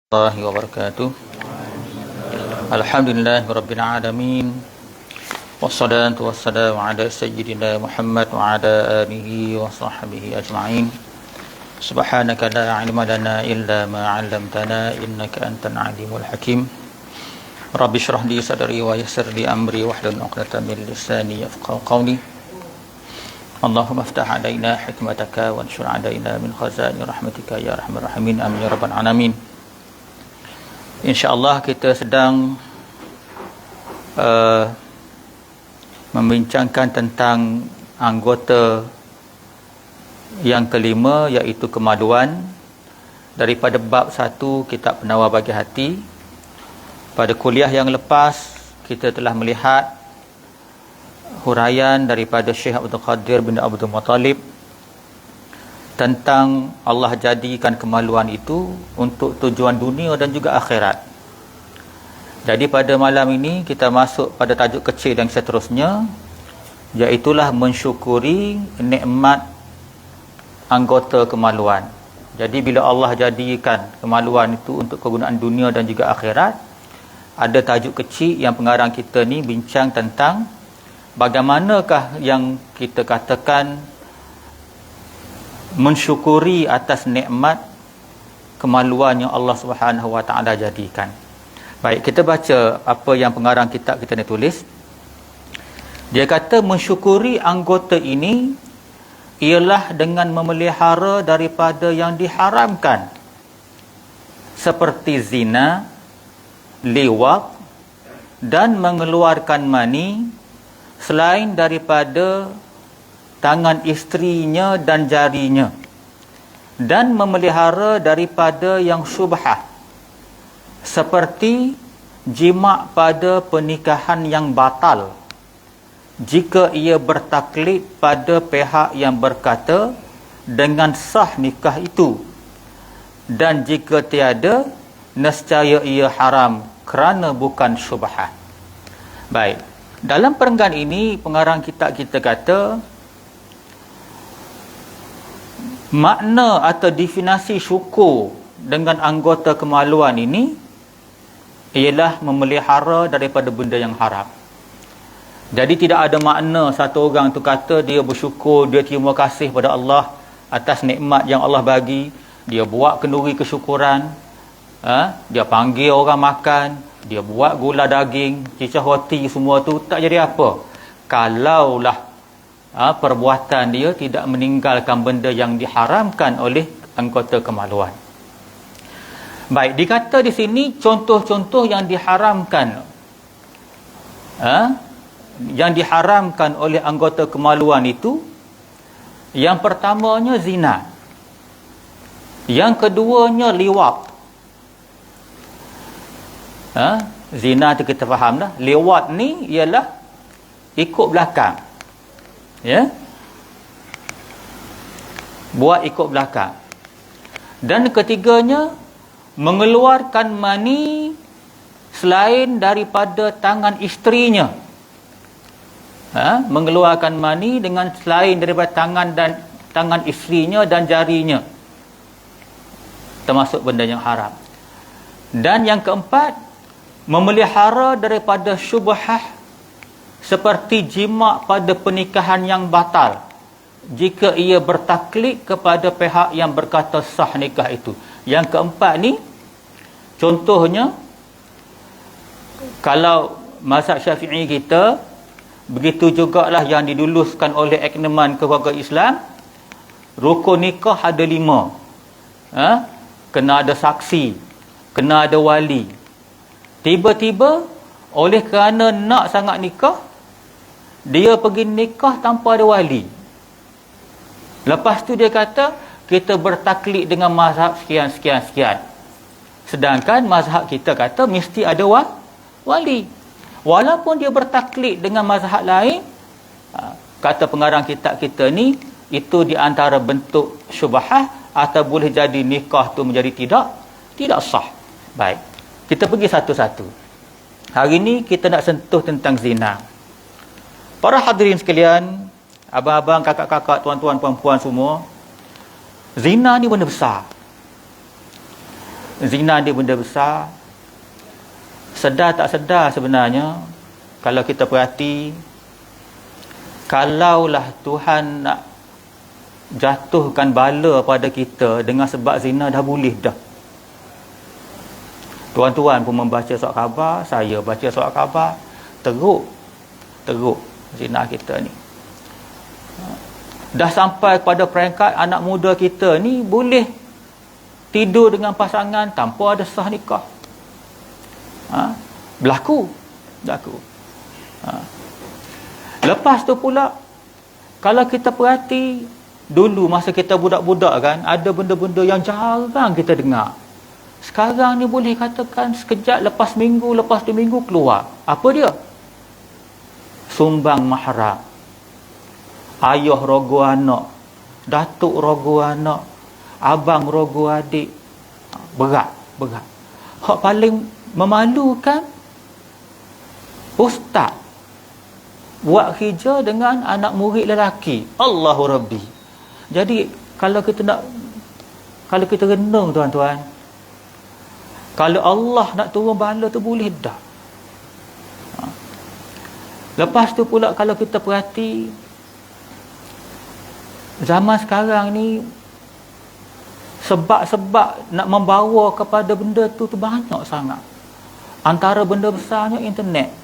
Warahmatullahi wabarakatuh. Alhamdulillahirabbil alamin. Wassalatu wassalamu ala sayyidina Muhammad wa ala alihi wa sahbihi ajma'in. Subhanaka la ilma lana illa ma 'allamtana innaka antal alimul hakim. Rabbi shrah li sadri wa yassir li amri wahlul 'uqdatam min lisani yafqahu qawli. Allahumma iftah 'alaina hikmataka wa anshur 'alaina min khazani rahmatika ya arhamar rahimin. Amin ya rabbal alamin. InsyaAllah kita sedang membincangkan tentang anggota yang kelima, iaitu kemaluan, daripada bab 1 kitab Penawar Bagi Hati. Pada kuliah yang lepas kita telah melihat huraian daripada Syekh Abdul Qadir bin Abdul Muttalib tentang Allah jadikan kemaluan itu untuk tujuan dunia dan juga akhirat. Jadi pada malam ini kita masuk pada tajuk kecil yang seterusnya, iaitulah mensyukuri nikmat anggota kemaluan. Jadi bila Allah jadikan kemaluan itu untuk kegunaan dunia dan juga akhirat, ada tajuk kecil yang pengarang kita ni bincang tentang bagaimanakah yang kita katakan mensyukuri atas nikmat kemaluan yang Allah Subhanahu Wa Taala jadikan. Baik, kita baca apa yang pengarang kitab kita ni tulis. Dia kata mensyukuri anggota ini ialah dengan memelihara daripada yang diharamkan, seperti zina, liwat dan mengeluarkan mani selain daripada tangan isterinya dan jarinya, dan memelihara daripada yang syubhah, seperti jima' pada pernikahan yang batal jika ia bertaklid pada pihak yang berkata dengan sah nikah itu, dan jika tiada, nescaya ia haram kerana bukan syubhah. Baik, dalam perenggan ini pengarang kitab kita kata makna atau definisi syukur dengan anggota kemaluan ini ialah memelihara daripada benda yang haram. Jadi tidak ada makna satu orang tu kata dia bersyukur, dia terima kasih pada Allah atas nikmat yang Allah bagi, dia buat kenduri kesyukuran, dia panggil orang makan, dia buat gula daging, cicah roti, semua tu tak jadi apa kalaulah perbuatan dia tidak meninggalkan benda yang diharamkan oleh anggota kemaluan. Baik, dikata di sini contoh-contoh yang diharamkan, yang diharamkan oleh anggota kemaluan itu, yang pertamanya zina, yang keduanya liwat. Zina tu kita faham dah. Liwat ni ialah ikut belakang, buat ikut belakang. Dan ketiganya mengeluarkan mani selain daripada tangan isterinya, mengeluarkan mani dengan selain daripada tangan isterinya dan jarinya, termasuk benda yang haram. Dan yang keempat, memelihara daripada syubhah, seperti jima' pada pernikahan yang batal jika ia bertaklid kepada pihak yang berkata sah nikah itu. Yang keempat ni contohnya, kalau mazhab Syafi'i kita, begitu jugalah yang diluluskan oleh Aknaman Keluarga Islam, rukun nikah ada 5. Kena ada saksi, kena ada wali. Tiba-tiba oleh kerana nak sangat nikah, dia pergi nikah tanpa ada wali. Lepas tu dia kata kita bertaklid dengan mazhab sekian. Sedangkan mazhab kita kata mesti ada wali. Walaupun dia bertaklid dengan mazhab lain, kata pengarang kitab kita ni, itu di antara bentuk syubhah, atau boleh jadi nikah tu menjadi tidak sah. Baik, kita pergi satu-satu. Hari ni kita nak sentuh tentang zina. Para hadirin sekalian, abang-abang, kakak-kakak, tuan-tuan, puan-puan semua, zina ni benda besar. Zina ni benda besar. Sedar tak sedar sebenarnya, kalau kita perhati, kalaulah Tuhan nak jatuhkan bala pada kita dengan sebab zina, dah boleh dah. Tuan-tuan pun membaca surat khabar, saya baca surat khabar, teruk zina kita ni. Dah sampai pada peringkat anak muda kita ni boleh tidur dengan pasangan tanpa ada sah nikah. Berlaku. Lepas tu pula, kalau kita perhati, dulu masa kita budak-budak kan, ada benda-benda yang jarang kita dengar. Sekarang ni boleh katakan sekejap, lepas minggu, lepas 2 minggu keluar. Apa dia? Sumbang mahram. Ayah rogo anak, datuk rogo anak, abang rogo adik. Berat. Hak paling memalukan, ustaz buat kerja dengan anak murid lelaki. Allahu Rabbi. Jadi kalau kita renung tuan-tuan, kalau Allah nak turun bala tu boleh dah. Lepas tu pula kalau kita perhati, zaman sekarang ni sebab-sebab nak membawa kepada benda tu banyak sangat. Antara benda besarnya internet.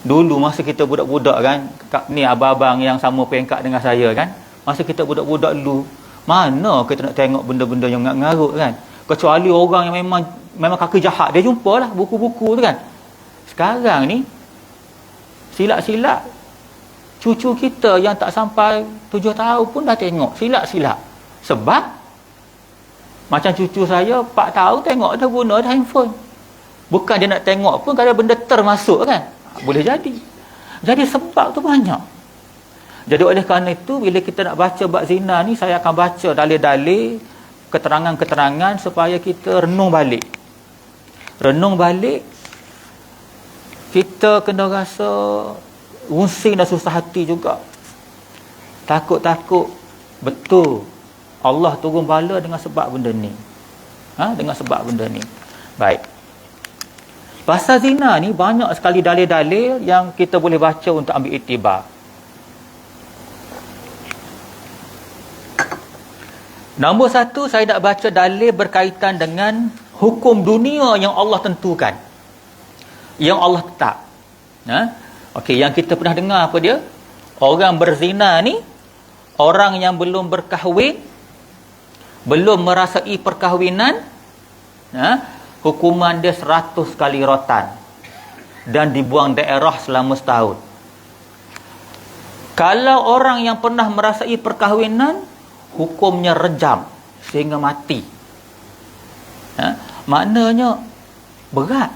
Dulu masa kita budak-budak kan, ni abang-abang yang sama peringkat dengan saya kan, masa kita budak-budak dulu, mana kita nak tengok benda-benda yang ngarut kan, kecuali orang yang memang kaki jahat, dia jumpalah buku-buku tu kan. Sekarang ni silap-silap cucu kita yang tak sampai 7 tahun pun dah tengok silap-silap. Sebab macam cucu saya 4 tahun tengok dah guna dah handphone. Bukan dia nak tengok pun, kalau benda termasuk kan, boleh jadi. Jadi sebab tu banyak. Jadi oleh kerana itu, bila kita nak baca bab zina ni, saya akan baca dalil-dalil, keterangan-keterangan supaya kita renung balik. Kita kena rasa rusing dan susah hati juga. Takut-takut betul Allah turun bala dengan sebab benda ni. Dengan sebab benda ni. Baik. Pasal zina ni banyak sekali dalil-dalil yang kita boleh baca untuk ambil iktibar. Nombor 1, saya nak baca dalil berkaitan dengan hukum dunia yang Allah tentukan, yang Allah tetap. Okey, yang kita pernah dengar apa dia? Orang berzina ni, orang yang belum berkahwin, belum merasai perkahwinan, hukuman dia 100 kali rotan dan dibuang daerah selama setahun. Kalau orang yang pernah merasai perkahwinan, hukumnya rejam sehingga mati. Maknanya berat.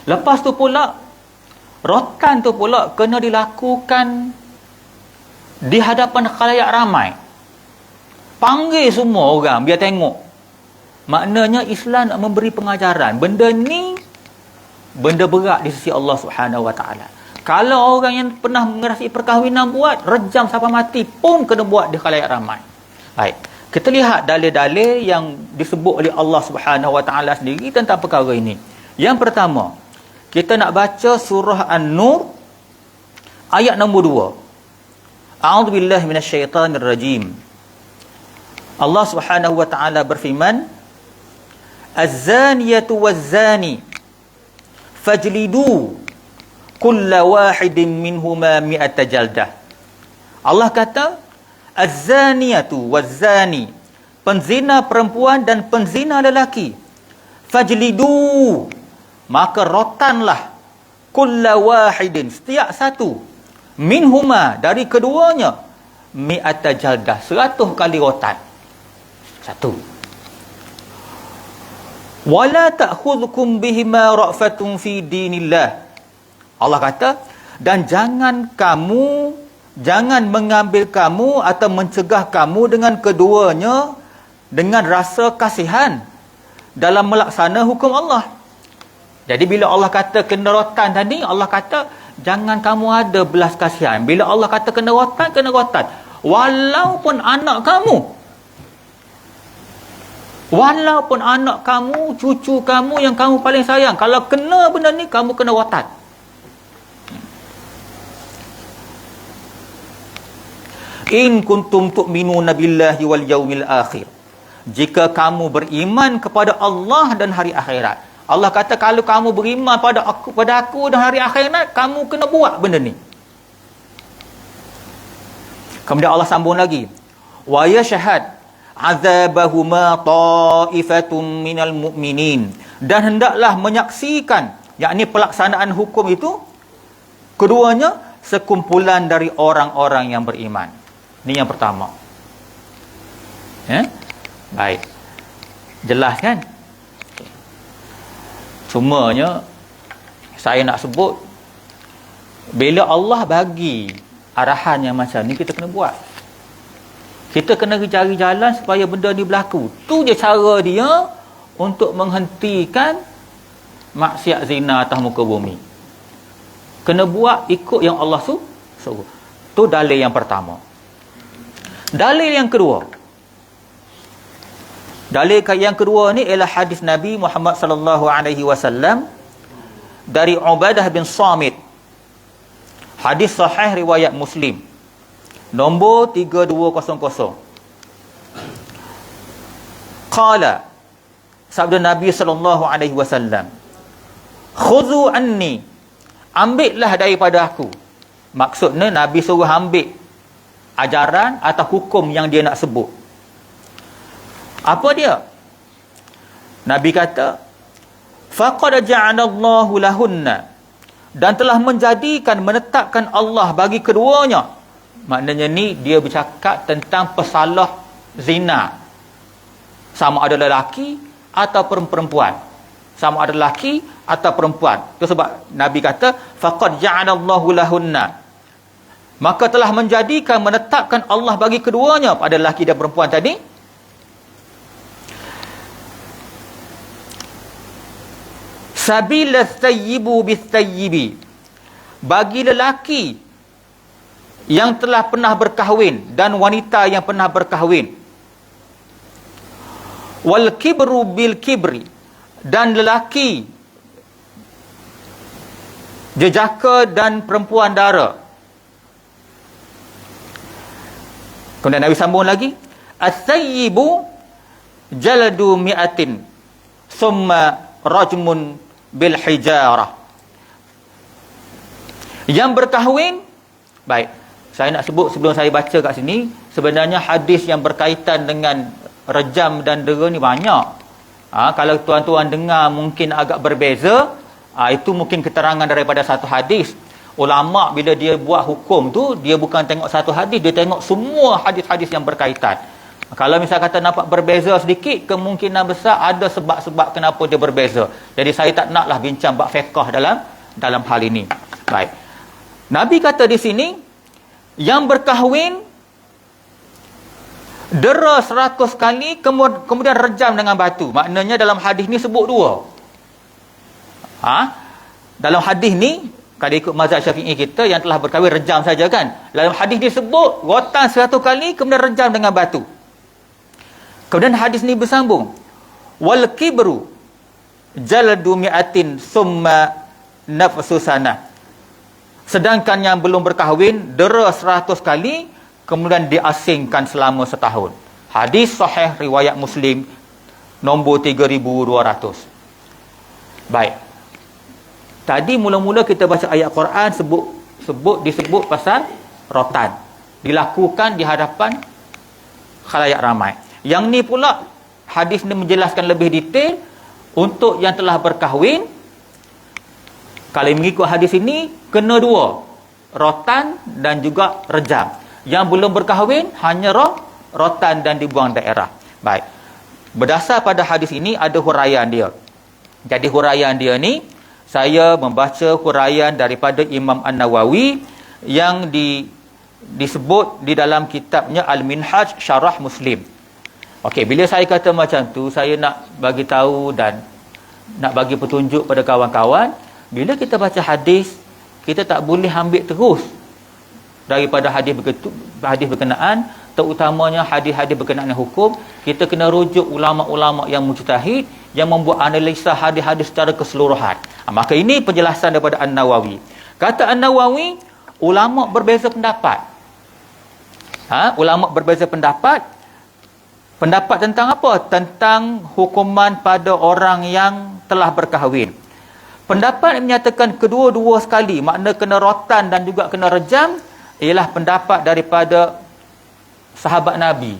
Lepas tu pula, rotan tu pula kena dilakukan di hadapan khalayak ramai. Panggil semua orang biar tengok. Maknanya Islam nak memberi pengajaran. Benda ni benda berat di sisi Allah Subhanahu Wa Taala. Kalau orang yang pernah merasai perkahwinan buat, rejam sampai mati pun kena buat di khalayak ramai. Baik. Kita lihat dalil-dalil yang disebut oleh Allah Subhanahu Wa Taala sendiri tentang perkara ini. Yang pertama, kita nak baca surah An-Nur ayat nombor 2. A'udzubillahi minasyaitanirrajim. Allah Subhanahu Wa Taala berfirman, Az-zaniyatu waz-zani fajlidu kulla wahidin minhuma mi'ata jaldah. Allah kata, Az-zaniyatu waz-zani, penzina perempuan dan penzina lelaki, fajlidu, maka rotanlah, kulla wahidin, setiap satu, minhuma, dari keduanya, mi'ata jaldah, 100 kali rotan. Satu. Wala ta'khudhukum bihima ra'fatun fi dinillah. Allah kata, dan jangan mengambil kamu atau mencegah kamu dengan keduanya dengan rasa kasihan dalam melaksana hukum Allah. Jadi bila Allah kata kena rotan tadi, Allah kata jangan kamu ada belas kasihan. Bila Allah kata kena rotan, walaupun anak kamu. Walaupun anak kamu, cucu kamu yang kamu paling sayang, kalau kena benda ni, kamu kena watat. In kuntum tu'minuna billahi wal yaumil akhir. Jika kamu beriman kepada Allah dan hari akhirat. Allah kata kalau kamu beriman pada aku dan hari akhirat, kamu kena buat benda ni. Kemudian Allah sambung lagi. Wa yashhad azabahuma ta'ifatum minal mu'minin. Dan hendaklah menyaksikan, yakni pelaksanaan hukum itu, keduanya sekumpulan dari orang-orang yang beriman. Ini yang pertama. Baik. Jelas kan? Cumanya saya nak sebut, bila Allah bagi arahan yang macam ni, kita kena buat. Kita kena cari jalan supaya benda ni berlaku. Tu je cara dia untuk menghentikan maksiat zina atas muka bumi. Kena buat ikut yang Allah suruh. Tu dalil yang pertama. Dalil yang kedua. Dalil yang kedua ni ialah hadis Nabi Muhammad sallallahu alaihi wasallam dari Ubadah bin Samit. Hadis sahih riwayat Muslim. Nombor 3200. Qala, sabda Nabi sallallahu alaihi wasallam, "Khudhu anni." Ambillah daripada aku. Maksudnya Nabi suruh ambil ajaran atau hukum yang dia nak sebut. Apa dia? Nabi kata, faqad ja'alallahu lahunna, dan telah menetapkan Allah bagi keduanya. Maknanya ni dia bercakap tentang pesalah zina, sama ada lelaki atau perempuan, sama ada lelaki atau perempuan. Itu sebab Nabi kata faqad ja'alallahu lahunna, maka telah menetapkan Allah bagi keduanya, pada lelaki dan perempuan tadi, sabila thayyibu bithayyibi, bagi lelaki yang telah pernah berkahwin dan wanita yang pernah berkahwin, wal kibru bil kibri, dan lelaki jejaka dan perempuan dara. Kemudian Nabi sambung lagi, as-sayyibu jaladu mi'atin summa rajmun bil hijarah. Yang berkahwin, baik, saya nak sebut sebelum saya baca kat sini, sebenarnya hadis yang berkaitan dengan rejam dan dera ni banyak. Kalau tuan-tuan dengar mungkin agak berbeza, itu mungkin keterangan daripada satu hadis. Ulama bila dia buat hukum tu, dia bukan tengok satu hadis, dia tengok semua hadis-hadis yang berkaitan. Kalau misal kata nampak berbeza sedikit, kemungkinan besar ada sebab-sebab kenapa dia berbeza. Jadi saya tak naklah bincang bab fiqh dalam hal ini. Baik. Nabi kata di sini, yang berkahwin dera 100 kali, kemudian rejam dengan batu. Maknanya dalam hadis ni sebut dua. Dalam hadis ni, kalau ikut mazhab Syafi'i kita, yang telah berkahwin rejam saja kan. Dalam hadis ni sebut rotan 100 kali, kemudian rejam dengan batu. Kemudian hadis ni bersambung, wal kibru jaladu mi'atin summa nafsu sana. Sedangkan yang belum berkahwin dera 100 kali, kemudian diasingkan selama setahun. Hadis sahih riwayat Muslim, nombor 3200. Baik. Tadi mula-mula kita baca ayat Quran disebut pasal rotan, dilakukan di hadapan khalayak ramai. Yang ni pula hadis ni menjelaskan lebih detail untuk yang telah berkahwin. Kalau mengikut hadis ini, kena dua, rotan dan juga rejam. Yang belum berkahwin hanya rotan dan dibuang daerah. Baik. Berdasar pada hadis ini ada huraian dia. Jadi huraian dia ni, saya membaca huraian daripada Imam An-Nawawi yang disebut di dalam kitabnya Al-Minhaj Syarah Muslim. Okey, bila saya kata macam tu, saya nak bagi tahu dan nak bagi petunjuk pada kawan-kawan, bila kita baca hadis, kita tak boleh ambil terus daripada hadis berkenaan, terutamanya hadis-hadis berkenaan dengan hukum, kita kena rujuk ulama-ulama yang mujtahid yang membuat analisa hadis-hadis secara keseluruhan. Maka ini penjelasan daripada An-Nawawi. Kata An-Nawawi, ulama berbeza pendapat. Ulama berbeza pendapat. Pendapat tentang apa? Tentang hukuman pada orang yang telah berkahwin. Pendapat yang menyatakan kedua-dua sekali, makna kena rotan dan juga kena rejam, ialah pendapat daripada sahabat Nabi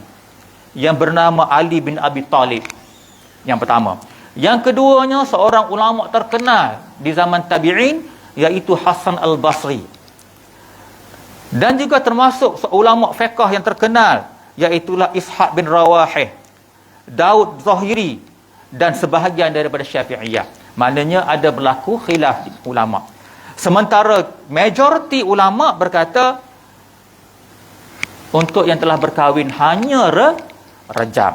yang bernama Ali bin Abi Talib. Yang pertama. Yang keduanya, seorang ulama terkenal di zaman tabi'in, iaitu Hasan al-Basri. Dan juga termasuk ulama fiqh yang terkenal, iaitulah Ishaq bin Rawahih, Daud Zahiri, dan sebahagian daripada Syafi'iyah. Maknanya ada berlaku khilaf ulama. Sementara majoriti ulama berkata untuk yang telah berkahwin hanya rejam.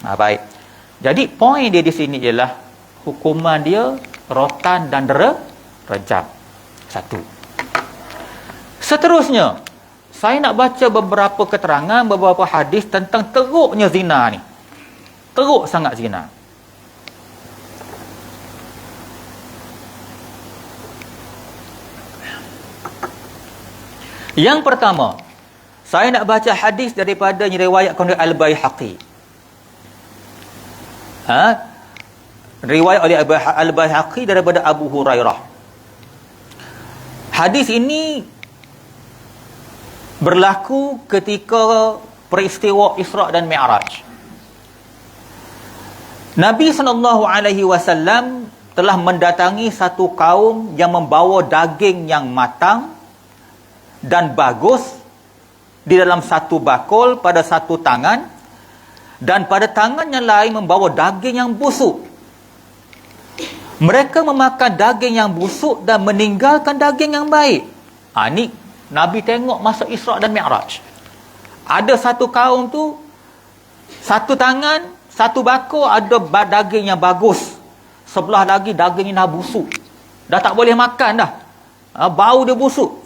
Baik. Jadi poin dia di sini ialah hukuman dia rotan dan rejam. Satu. Seterusnya, saya nak baca beberapa keterangan, beberapa hadis tentang teruknya zina ni. Teruk sangat zina. Yang pertama, saya nak baca hadis daripada yang diriwayatkan oleh Al-Baihaqi. Riwayat oleh Al-Baihaqi daripada Abu Hurairah. Hadis ini berlaku ketika peristiwa Isra' dan Mi'raj. Nabi SAW telah mendatangi satu kaum yang membawa daging yang matang dan bagus di dalam satu bakul pada satu tangan, dan pada tangan yang lain membawa daging yang busuk. Mereka memakan daging yang busuk dan meninggalkan daging yang baik. Ni Nabi tengok masa Isra' dan Mi'raj. Ada satu kaum tu, satu tangan, satu bakul ada daging yang bagus, sebelah lagi daging yang dah busuk, dah tak boleh makan dah, bau dia busuk.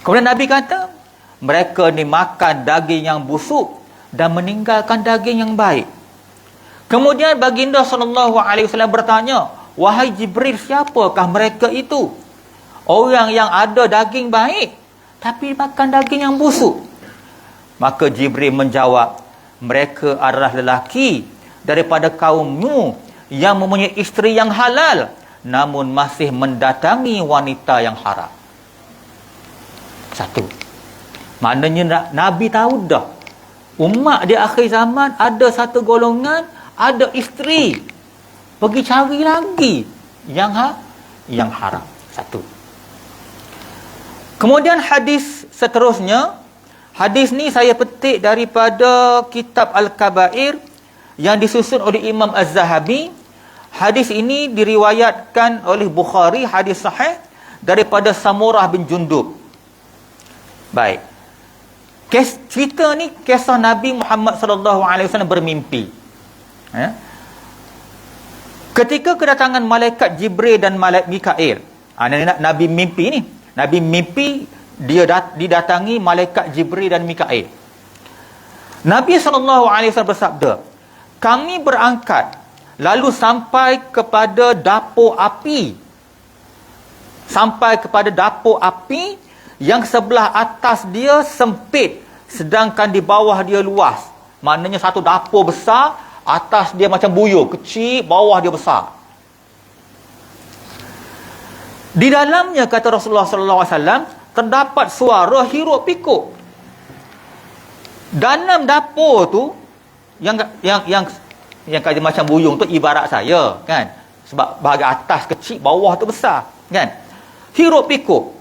Kemudian Nabi kata, mereka ni makan daging yang busuk dan meninggalkan daging yang baik. Kemudian baginda SAW bertanya, wahai Jibril, siapakah mereka itu? Orang yang ada daging baik tapi makan daging yang busuk. Maka Jibril menjawab, mereka adalah lelaki daripada kaummu yang mempunyai isteri yang halal namun masih mendatangi wanita yang haram. Satu. Maknanya Nabi tahu dah, umat di akhir zaman ada satu golongan, ada isteri, pergi cari lagi yang haram. Satu. Kemudian hadis seterusnya, hadis ni saya petik daripada kitab Al-Kabair yang disusun oleh Imam Az-Zahabi. Hadis ini diriwayatkan oleh Bukhari, hadis sahih daripada Samurah bin Jundub. Baik. Cerita ni kisah Nabi Muhammad SAW bermimpi. Ketika kedatangan malaikat Jibril dan malaikat Mikail. Nabi mimpi ni. Nabi mimpi dia didatangi malaikat Jibril dan Mikail. Nabi SAW bersabda, kami berangkat lalu sampai kepada dapur api. Sampai kepada dapur api yang sebelah atas dia sempit, sedangkan di bawah dia luas. Maknanya satu dapur besar, atas dia macam buyur, kecil, bawah dia besar. Di dalamnya, kata Rasulullah SAW, terdapat suara hiruk pikuk. Dalam dapur tu, yang kata macam buyung tu ibarat saya, kan? Sebab bahagian atas kecil, bawah tu besar, kan? Hiruk pikuk.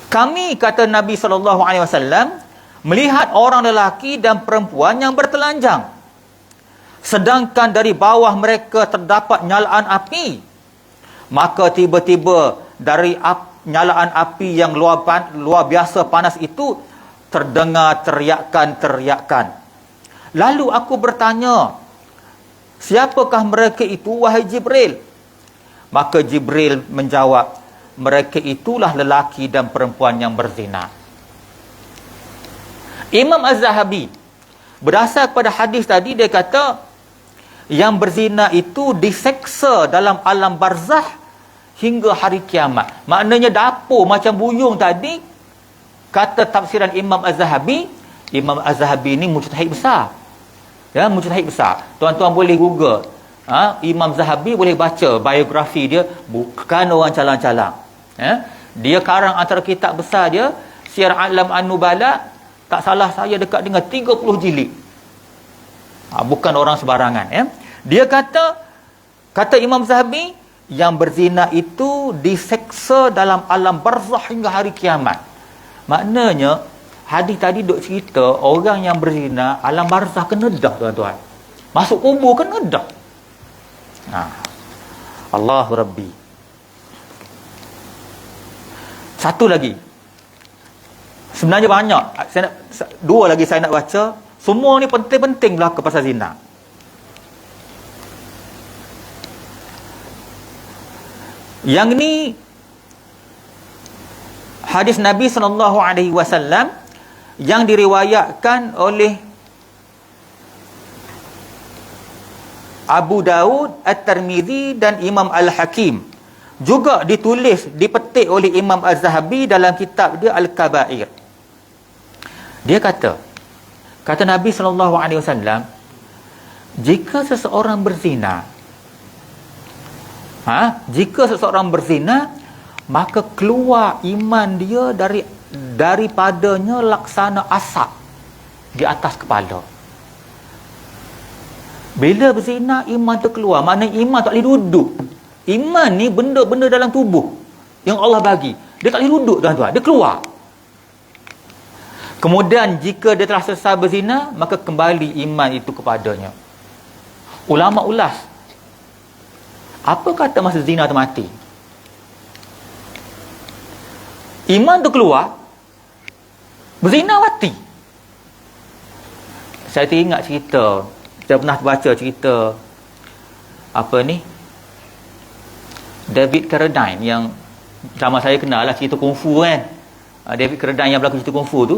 Kami, kata Nabi SAW, melihat orang lelaki dan perempuan yang bertelanjang. Sedangkan dari bawah mereka terdapat nyalaan api. Maka tiba-tiba dari nyalaan api yang luar biasa panas itu, terdengar teriakan-teriakan. Lalu aku bertanya, siapakah mereka itu, wahai Jibril? Maka Jibril menjawab, mereka itulah lelaki dan perempuan yang berzina. Imam Az-Zahabi berdasar kepada hadis tadi, dia kata yang berzina itu diseksa dalam alam barzah hingga hari kiamat. Maknanya dapur macam buyung tadi, kata tafsiran Imam Az-Zahabi. Imam Az-Zahabi ni mujtahid besar. Ya, mujtahid besar. Tuan-tuan boleh Google. Imam Zahabi, boleh baca biografi dia, bukan orang calang-calang. Ya, dia karang antara kitab besar dia, Syiar A'lam An-Nubala, tak salah saya dekat dengan 30 jilid. Bukan orang sebarangan. Ya. Dia kata Imam Zahabi, yang berzina itu diseksa dalam alam barzah hingga hari kiamat. Maknanya hadis tadi duk cerita orang yang berzina alam barzah kena dah, tuan-tuan. Masuk kubur kena dah. Allahu Rabbi. Satu lagi. Sebenarnya banyak. Dua lagi saya nak baca. Semua ni penting-penting berlaku pasal zina. Yang ni hadis Nabi SAW yang diriwayatkan oleh Abu Daud, At-Tirmizi dan Imam Al-Hakim. Juga ditulis, dipetik oleh Imam Az-Zahabi dalam kitab dia Al-Kabair. Dia kata Nabi SAW, jika seseorang berzina, maka keluar iman dia daripadanya laksana asap di atas kepala. Bila berzina, iman tu keluar. Maknanya iman tak boleh duduk. Iman ni benda-benda dalam tubuh yang Allah bagi. Dia tak boleh duduk, tuan-tuan. Dia keluar. Kemudian jika dia telah selesai berzina, maka kembali iman itu kepadanya. Ulama ulas, apa kata masa zina tu mati? Iman tu keluar, berzina mati. Saya teringat cerita, saya pernah baca cerita David Carradine, yang sama saya kenal lah, cerita kungfu kan. David Carradine yang berlakon cerita kungfu tu,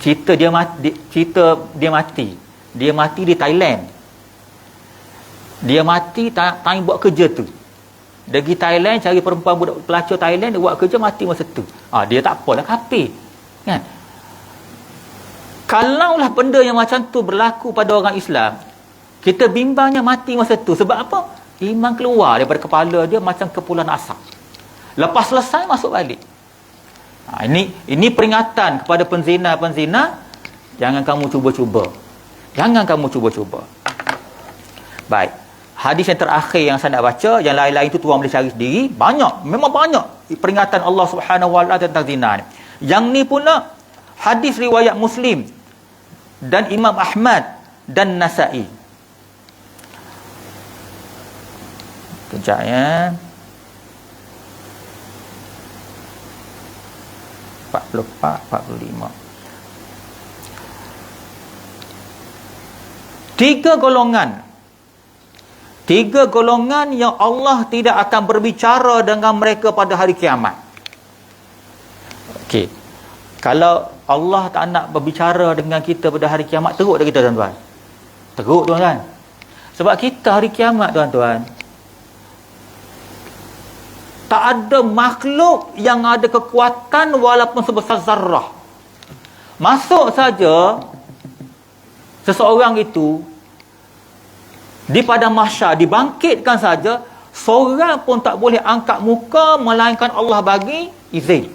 cerita dia mati. Dia mati di Thailand. Dia mati time buat kerja tu. Dia pergi Thailand cari perempuan budak pelacur Thailand, dia buat kerja, mati masa tu. Dia tak apalah, kafir. Kan? Kalaulah benda yang macam tu berlaku pada orang Islam, kita bimbangnya mati masa tu. Sebab apa? Iman keluar daripada kepala dia macam kepulan asap. Lepas selesai, masuk balik. Ini peringatan kepada penzina-penzina, jangan kamu cuba-cuba. Jangan kamu cuba-cuba. Baik. Hadis yang terakhir yang saya nak baca, yang lain-lain itu tuan boleh cari sendiri. Banyak, memang banyak peringatan Allah Subhanahu Wa Taala tentang zina ni. Yang ni pula hadis riwayat Muslim dan Imam Ahmad dan Nasa'i. Kejap ya. 44, 45. Tiga golongan yang Allah tidak akan berbicara dengan mereka pada hari kiamat. Okey. Kalau Allah tak nak berbicara dengan kita pada hari kiamat, teruk dah kita, tuan-tuan. Teruk, tuan-tuan. Sebab kita hari kiamat, tuan-tuan, tak ada makhluk yang ada kekuatan walaupun sebesar zarrah. Masuk saja seseorang itu di padang mahsyar, dibangkitkan saja, seorang pun tak boleh angkat muka melainkan Allah bagi izin.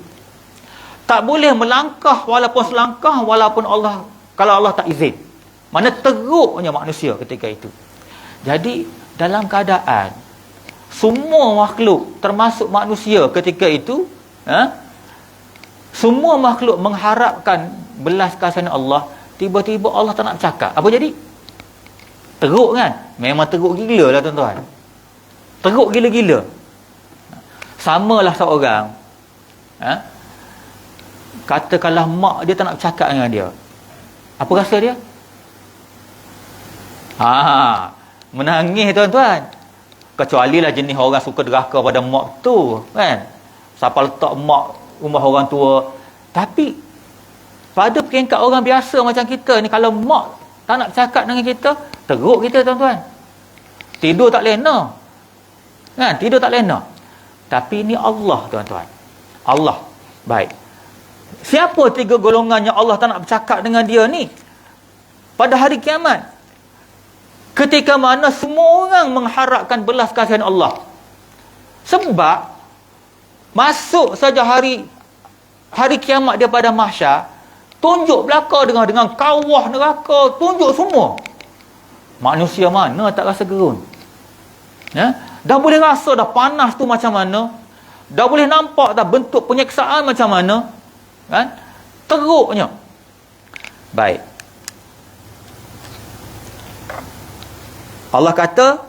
Tak boleh melangkah walaupun selangkah, walaupun Allah, kalau Allah tak izin. Mana teruknya manusia ketika itu. Jadi dalam keadaan semua makhluk termasuk manusia ketika itu, semua makhluk mengharapkan belas kasihan Allah, tiba-tiba Allah tak nak cakap. Apa jadi? Teruk kan? Memang teruk gila lah, tuan-tuan. Teruk gila-gila. Samalah seorang, katakanlah mak dia tak nak cakap dengan dia. Apa rasa dia? Menangis, tuan-tuan. Kecuali lah jenis orang suka deraka pada mak tu, kan? Siapa letak mak rumah orang tua. Tapi pada peringkat orang biasa macam kita ni, kalau mak tak nak cakap dengan kita, teruk kita, tuan-tuan. Tidur tak lena, kan? Tidur tak lena. Tapi ni Allah, tuan-tuan. Allah. Baik. Siapa 3 golongan yang Allah tak nak bercakap dengan dia ni? Pada hari kiamat, ketika mana semua orang mengharapkan belas kasihan Allah. Sebab masuk saja hari kiamat dia pada mahsyar, tunjuk belaka dengan kawah neraka, tunjuk semua. Manusia mana tak rasa gerun? Ya? Dah boleh rasa dah panas tu macam mana, dah boleh nampak dah bentuk penyeksaan macam mana, kan? Teruknya. Baik. Allah kata,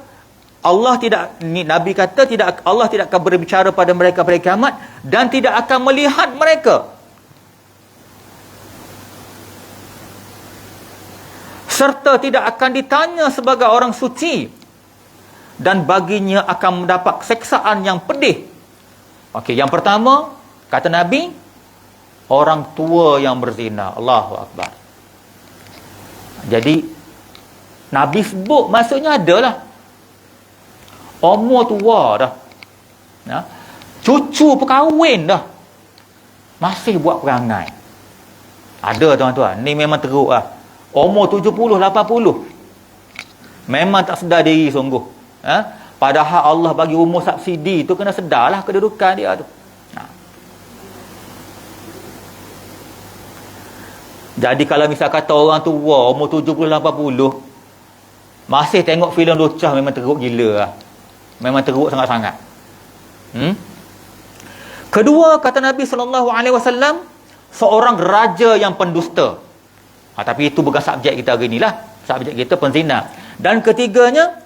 Nabi kata, Allah tidak akan berbicara pada mereka pada kiamat dan tidak akan melihat mereka. Serta tidak akan ditanya sebagai orang suci dan baginya akan mendapat seksaan yang pedih. Okey, yang pertama, kata Nabi, orang tua yang berzina. Allahu Akbar. Jadi Nabi sebut maksudnya adalah umur tua dah, ya? Cucu berkahwin dah, masih buat perangai. Ada, tuan-tuan. Ni memang teruk lah. Umur 70, 80, memang tak sedar diri sungguh, ha? Padahal Allah bagi umur subsidi tu, kena sedarlah kedudukan dia tu. Jadi kalau misal kata orang tua umur 70, 80 masih tengok filem lucah, memang teruk gila lah. Memang teruk sangat-sangat. Kedua, kata Nabi SAW, seorang raja yang pendusta. Tapi itu bukan subjek kita hari ni lah. Subjek kita penzina. Dan ketiganya,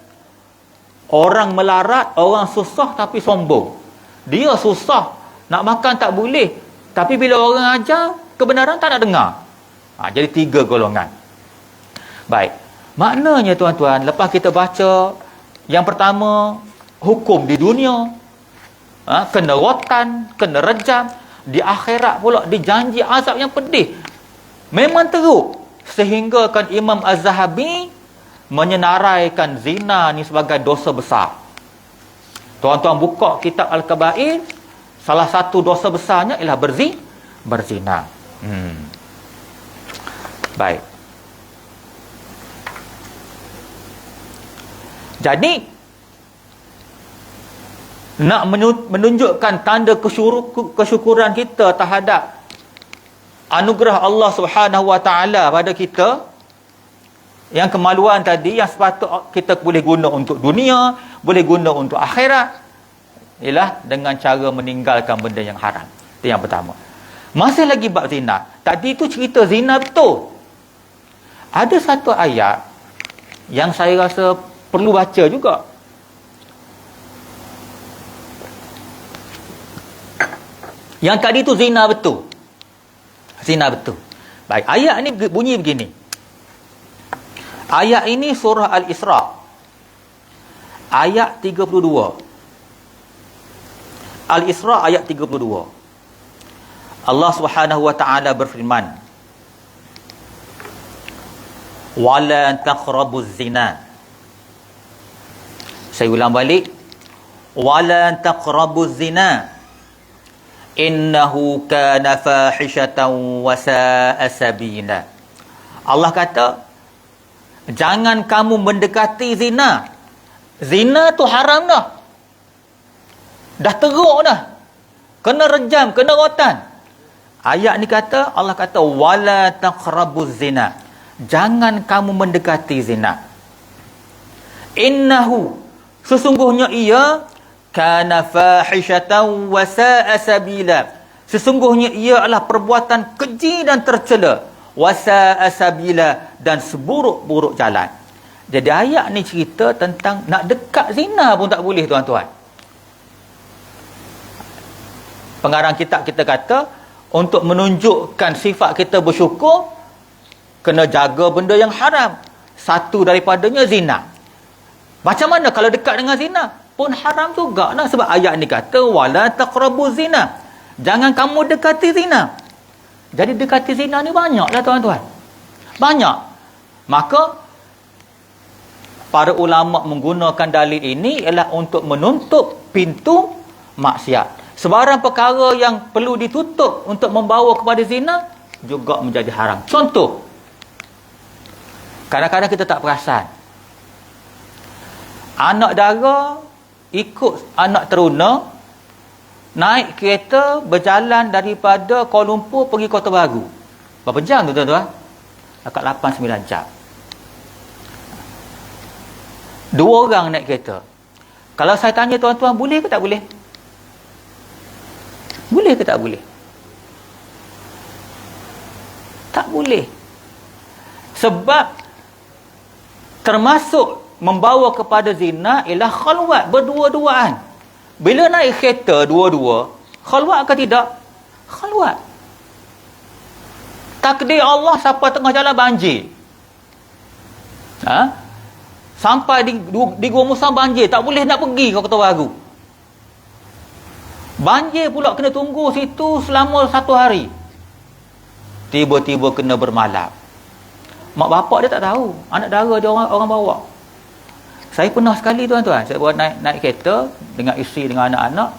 orang melarat, orang susah tapi sombong. Dia susah, nak makan tak boleh, tapi bila orang ajar kebenaran tak nak dengar. Jadi 3 golongan. Baik. Maknanya, tuan-tuan, lepas kita baca yang pertama, hukum di dunia, kena rotan, kena rejam, di akhirat pula dijanji azab yang pedih. Memang teruk. Sehingga kan Imam Az-Zahabi menyenaraikan zina ni sebagai dosa besar. Tuan-tuan buka kitab Al-Kabair, salah satu dosa besarnya ialah berzina. Baik. Jadi nak menunjukkan tanda kesyukuran kita terhadap anugerah Allah Subhanahu Wa Taala pada kita, yang kemaluan tadi yang sepatut kita boleh guna untuk dunia, boleh guna untuk akhirat, ialah dengan cara meninggalkan benda yang haram. Itu yang pertama. Masih lagi bab zina. Tadi itu cerita zina betul. Ada satu ayat yang saya rasa perlu baca juga. Yang tadi tu zina betul. Zina betul. Baik, ayat ni bunyi begini. Ayat ini surah Al-Isra. Ayat 32. Al-Isra ayat 32. Allah Subhanahu wa taala berfirman, "Wala taqrabuz zina." Saya ulang balik. Wala taqrabuz zina. Innahu kana fahishatan wa sa'a sabila. Allah kata, jangan kamu mendekati zina. Zina tu haram dah. Dah teruk dah. Kena rejam, kena rotan. Ayat ni kata, Allah kata, wala taqrabuz zina. Jangan kamu mendekati zina. Innahu, sesungguhnya ia, kana fahishatan wa sa'a sabila. Sesungguhnya ia adalah perbuatan keji dan tercela. Wa sa'a sabila, dan seburuk-buruk jalan. Jadi ayat ni cerita tentang nak dekat zina pun tak boleh, tuan-tuan. Pengarang kitab kita kata, untuk menunjukkan sifat kita bersyukur, kena jaga benda yang haram. Satu daripadanya zina. Macam mana kalau dekat dengan zina? pun haram juga lah. Sebab ayat ni kata wala taqrabuz zina, jangan kamu dekati zina. Jadi dekati zina ni banyak lah tuan-tuan, banyak. Maka para ulama menggunakan dalil ini ialah untuk menutup pintu maksiat. Sebarang perkara yang perlu ditutup untuk membawa kepada zina juga menjadi haram. Contoh, kadang-kadang kita tak perasan, anak dara ikut anak teruna naik kereta berjalan daripada Kuala Lumpur pergi Kota Baru. Berapa jam tu tuan-tuan? Dekat 8-9 jam. 2 orang naik kereta. Kalau saya tanya tuan-tuan, boleh ke tak boleh? Boleh ke tak boleh? Tak boleh. Sebab termasuk membawa kepada zina ialah khalwat, berdua-duaan. Bila naik kereta dua-dua, khalwat ke tidak? Khalwat. Takdir Allah siapa tengah jalan banjir. Sampai di Gua Musang banjir, tak boleh nak pergi ke Kota Baru. Banjir pula kena tunggu situ selama 1 hari. Tiba-tiba kena bermalam. Mak bapak dia tak tahu, anak dara dia orang bawa. Saya pernah sekali tuan-tuan, saya buat naik kereta dengan isteri dengan anak-anak,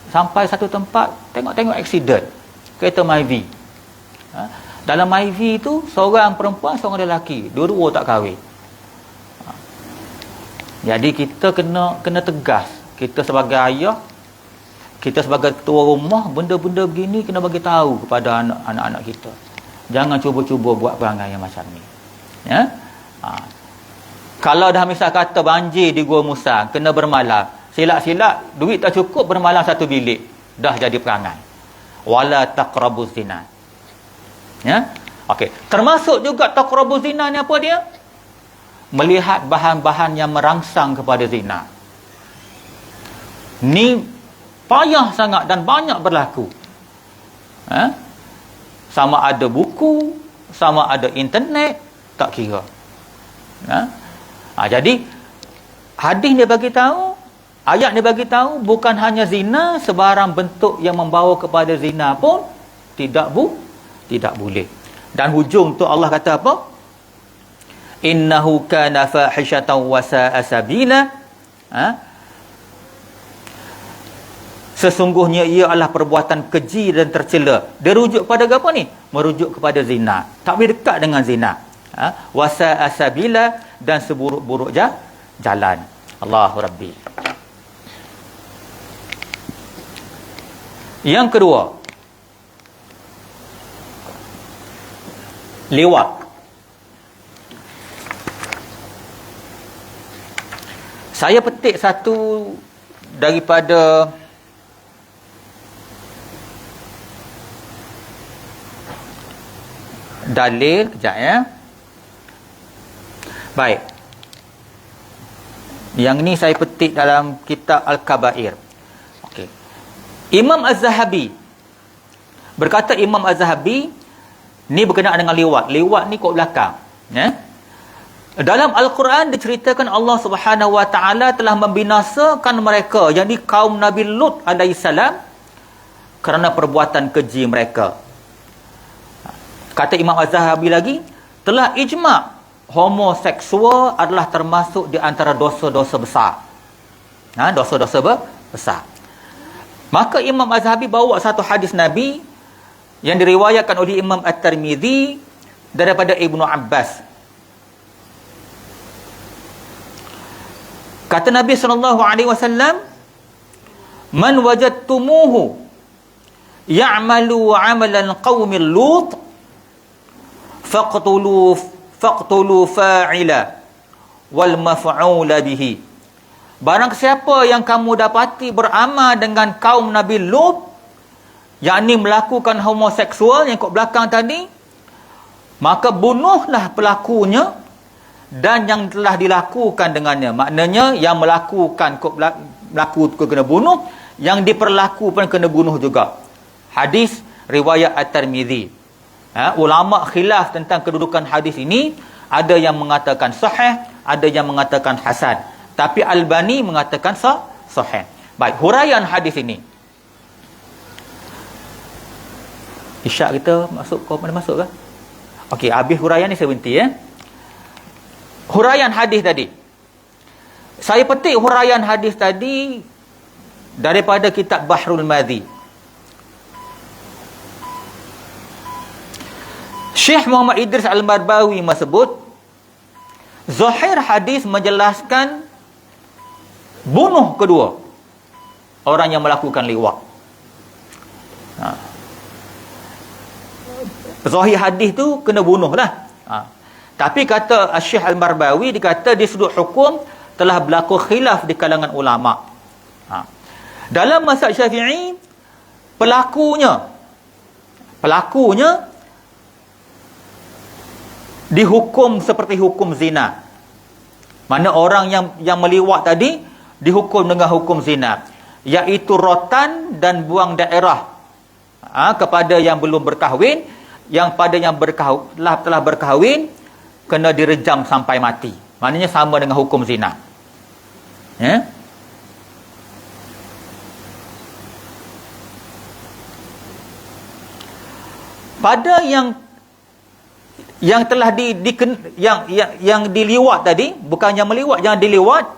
sampai satu tempat tengok aksiden kereta Myvi. Dalam Myvi tu seorang perempuan, seorang lelaki, dua-dua tak kahwin. Jadi kita kena tegas. Kita sebagai ayah, kita sebagai ketua rumah, benda-benda begini kena bagi tahu kepada anak-anak kita. Jangan cuba-cuba buat perangai yang macam ni. Ya? Kalau dah misal kata banjir di Gua Musang, kena bermalam, silap-silap duit tak cukup, bermalam satu bilik, dah jadi perangai. Wala taqrabuz zina. Ya? Okey, termasuk juga taqrabuz zina ni apa dia? Melihat bahan-bahan yang merangsang kepada zina. Ni payah sangat dan banyak berlaku. Sama ada buku, sama ada internet, tak kira. Jadi hadis dia bagi tahu, ayat dia bagi tahu, bukan hanya zina, sebarang bentuk yang membawa kepada zina pun tidak boleh. Dan hujung tu Allah kata apa? Innahu kana fahishatan wa sa'a sabila. Sesungguhnya ia adalah perbuatan keji dan tercela. Dia rujuk pada apa ni? Merujuk kepada zina. Tak boleh dekat dengan zina. Wa sa'a sabila, dan seburuk-buruk jalan. Allahu Rabbi. Yang kedua, liwat. Saya petik satu daripada dalil, kejap ya. Baik. Yang ni saya petik dalam kitab Al-Kabair. Okey. Imam Az-Zahabi berkata, Imam Az-Zahabi ni berkenaan dengan liwat. Liwat ni kat belakang, ya. Dalam Al-Quran diceritakan Allah Subhanahu Wa Taala telah membinasakan mereka, yang di kaum Nabi Lut alaihissalam, kerana perbuatan keji mereka. Kata Imam Az-Zahabi lagi, telah ijma' homoseksual adalah termasuk di antara dosa-dosa besar. Dosa-dosa besar. Maka Imam Az-Zahabi bawa satu hadis Nabi yang diriwayatkan oleh Imam At-Tirmidzi daripada Ibnu Abbas. Kata Nabi SAW, man wajadtumuhu ya'malu 'amalan qaumil Lut faqtulu fa'ila wal maf'ula bihi. Barang siapa yang kamu dapati beramal dengan kaum Nabi Lut, yakni melakukan homoseksual yang kat belakang tadi, maka bunuhlah pelakunya dan yang telah dilakukan dengannya. Maknanya yang melakukan melaku kena bunuh, yang diperlaku pun kena bunuh juga. Hadis riwayat At-Tirmidzi. Ulama khilaf tentang kedudukan hadis ini. Ada yang mengatakan sahih, ada yang mengatakan hasan. Tapi Albani mengatakan sahih. Baik, huraian hadis ini. Isyak kita masuk, kau mana masuk ke? Okey, habis huraian ni saya berhenti ya. Huraian hadis tadi. Saya petik huraian hadis tadi daripada kitab Bahrul Madhi. Syekh Muhammad Idris Al-Marbawi menyebut zahir hadis menjelaskan bunuh kedua orang yang melakukan liwat. Zahir hadis tu kena bunuh lah. Tapi kata Syekh Al-Marbawi, dikata di sudut hukum telah berlaku khilaf di kalangan ulama. Dalam mazhab Syafi'i, pelakunya dihukum seperti hukum zina. Mana orang yang meliwat tadi dihukum dengan hukum zina, iaitu rotan dan buang daerah kepada yang belum berkahwin. Yang pada yang telah berkahwin kena direjam sampai mati. Maknanya sama dengan hukum zina. Ya? Pada yang telah yang diliwat tadi, bukan yang meliwat, yang diliwat,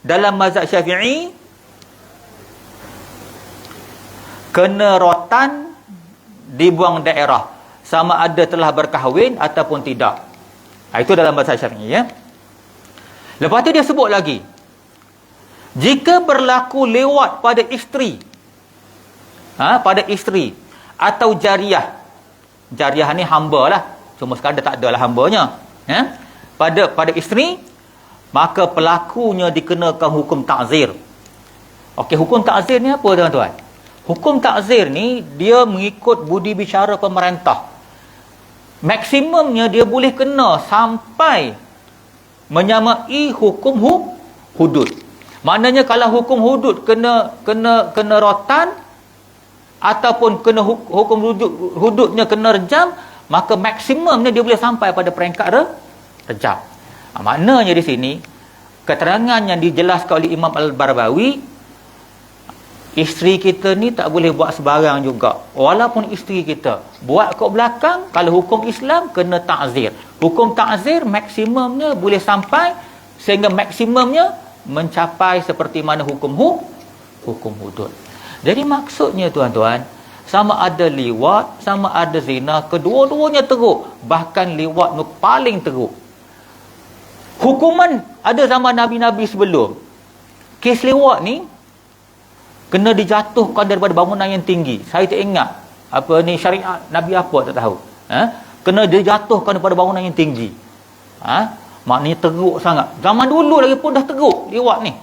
dalam mazhab Syafi'i kena rotan, dibuang daerah, sama ada telah berkahwin ataupun tidak. Itu dalam mazhab Syafi'i ya. Lepas tu dia sebut lagi, jika berlaku lewat pada isteri, pada isteri atau jariah. Jariah ni hamba lah, cuma sekarang dah tak ada lah hambanya ya. Pada isteri, maka pelakunya dikenakan hukum ta'zir. Okey, hukum ta'zir ni apa tuan-tuan? Hukum ta'zir ni dia mengikut budi bicara pemerintah. Maksimumnya dia boleh kena sampai menyamai hukum hudud. Maknanya kalau hukum hudud kena rotan ataupun kena hukum hududnya kena rejam, maka maksimumnya dia boleh sampai pada peringkat rejam. Maknanya di sini keterangan yang dijelaskan oleh Imam Al-Barbawi, isteri kita ni tak boleh buat sebarang juga. Walaupun isteri kita buat kat belakang, kalau hukum Islam kena ta'zir. Hukum ta'zir maksimumnya boleh sampai, sehingga maksimumnya mencapai seperti mana hukum hudud. Jadi maksudnya tuan-tuan, sama ada liwat, sama ada zina, kedua-duanya teruk. Bahkan liwat tu paling teruk. Hukuman ada zaman Nabi-Nabi sebelum. Kes liwat ni kena dijatuhkan daripada bangunan yang tinggi. Saya tak ingat apa ni syariat Nabi apa tak tahu. Kena dijatuhkan daripada bangunan yang tinggi. Maknanya teruk sangat. Zaman dulu lagi pun dah teruk liwat ni.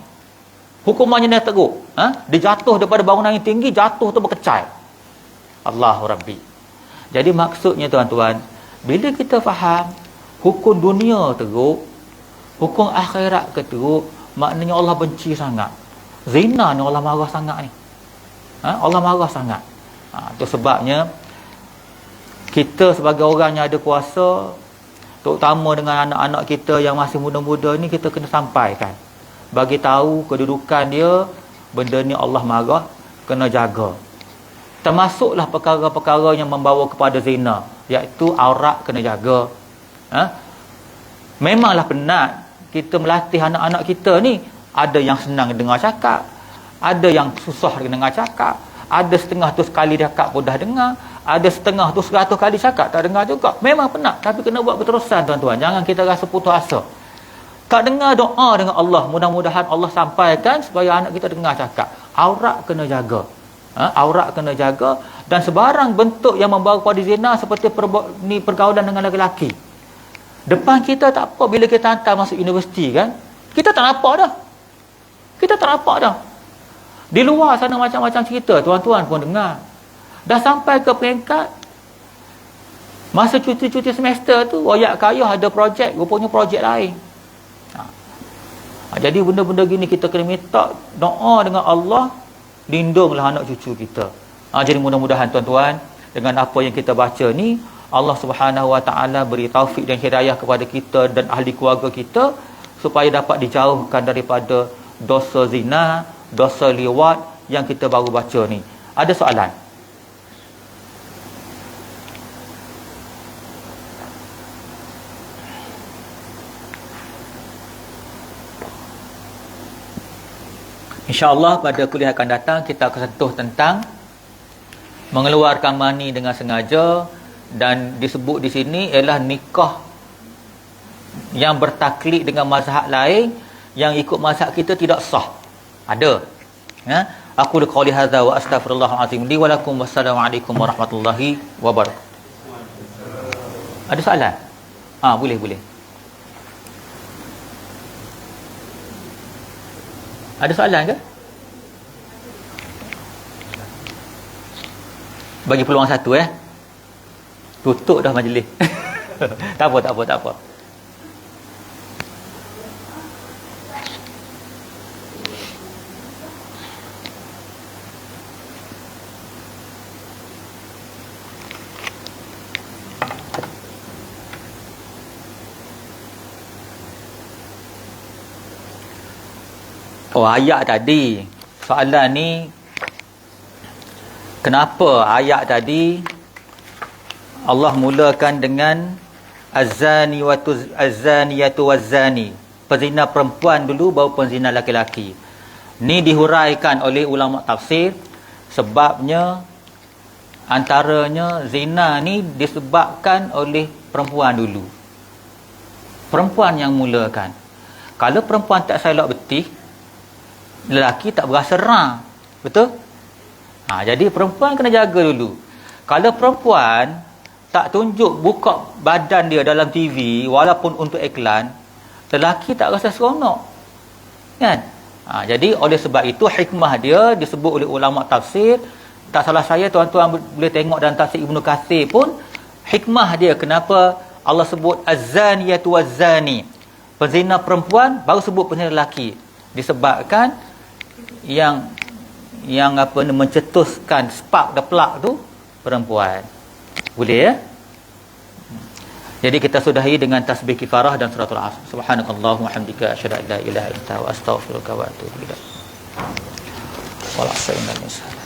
Hukumannya dah teruk. Dijatuh daripada bangunan yang tinggi, jatuh tu berkecai. Allahu Rabbi. Jadi maksudnya tuan-tuan, bila kita faham hukum dunia teruk, hukum akhirat teruk, maknanya Allah benci sangat. Zina ni Allah marah sangat ni. Allah marah sangat. Itu sebabnya kita sebagai orang yang ada kuasa, terutama dengan anak-anak kita yang masih muda-muda ni, kita kena sampaikan, bagi tahu kedudukan dia, benda ni Allah marah, kena jaga. Termasuklah perkara-perkara yang membawa kepada zina, iaitu aurat kena jaga. Memanglah penat kita melatih anak-anak kita ni. Ada yang senang dengar cakap, ada yang susah dengar cakap, ada setengah tu sekali cakap pun dah dengar, ada setengah tu 100 kali cakap tak dengar juga. Memang penat, tapi kena buat berterusan tuan-tuan. Jangan kita rasa putus asa. Tak dengar doa dengan Allah, mudah-mudahan Allah sampaikan supaya anak kita dengar cakap. Aurat kena jaga. Aurat kena jaga, dan sebarang bentuk yang membawa kepada zina seperti pergaulan dengan lelaki. Depan kita tak apa, bila kita hantar masuk universiti kan, kita tak nampak dah. Kita tak nampak dah. Di luar sana macam-macam cerita, tuan-tuan pun dengar. Dah sampai ke peringkat masa cuti-cuti semester tu, royak kayuh ada projek, rupanya projek lain. Jadi benda-benda gini kita kena minta doa dengan Allah, lindunglah anak cucu kita. Jadi mudah-mudahan tuan-tuan, dengan apa yang kita baca ni, Allah Subhanahu Wa Taala beri taufik dan hidayah kepada kita dan ahli keluarga kita, supaya dapat dijauhkan daripada dosa zina, dosa liwat yang kita baru baca ni. Ada soalan? InsyaAllah pada kuliah akan datang kita akan sentuh tentang mengeluarkan mani dengan sengaja, dan disebut di sini ialah nikah yang bertaklid dengan mazhab lain, yang ikut mazhab kita tidak sah. Ada. Ya, aku qouli hadza wa astaghfirullahal azim li wa lakum, wassalamualaikum warahmatullahi wabarakatuh. Ada soalan? Boleh. Ada soalan ke? Bagi peluang satu tutup dah majlis. tak apa. Ayat tadi, soalan ni, kenapa ayat tadi Allah mulakan dengan az-zaniyatu waz-zani, penzina perempuan dulu baru penzina laki-laki. Ni dihuraikan oleh ulama tafsir, sebabnya antaranya zina ni disebabkan oleh perempuan dulu. Perempuan yang mulakan. Kalau perempuan tak selok betih, lelaki tak berasa serang. Betul? Jadi perempuan kena jaga dulu. Kalau perempuan tak tunjuk buka badan dia dalam TV walaupun untuk iklan, lelaki tak rasa seronok. Kan? Jadi oleh sebab itu hikmah dia disebut oleh ulama tafsir. Tak salah saya, tuan-tuan boleh tengok dalam tafsir Ibnu Katsir pun, hikmah dia kenapa Allah sebut az-zaniyatu waz-zani, penzina perempuan, baru sebut penzina lelaki. Disebabkan yang mencetuskan spark the plug tu perempuan. Boleh ya? Jadi kita sudahi dengan tasbih kifarah dan suratul asr. Subhanakallahumma hamdika asyhadu an la ilaha illa anta wa astaghfiruka wa atubu ilaik. Wal 'asri innal insana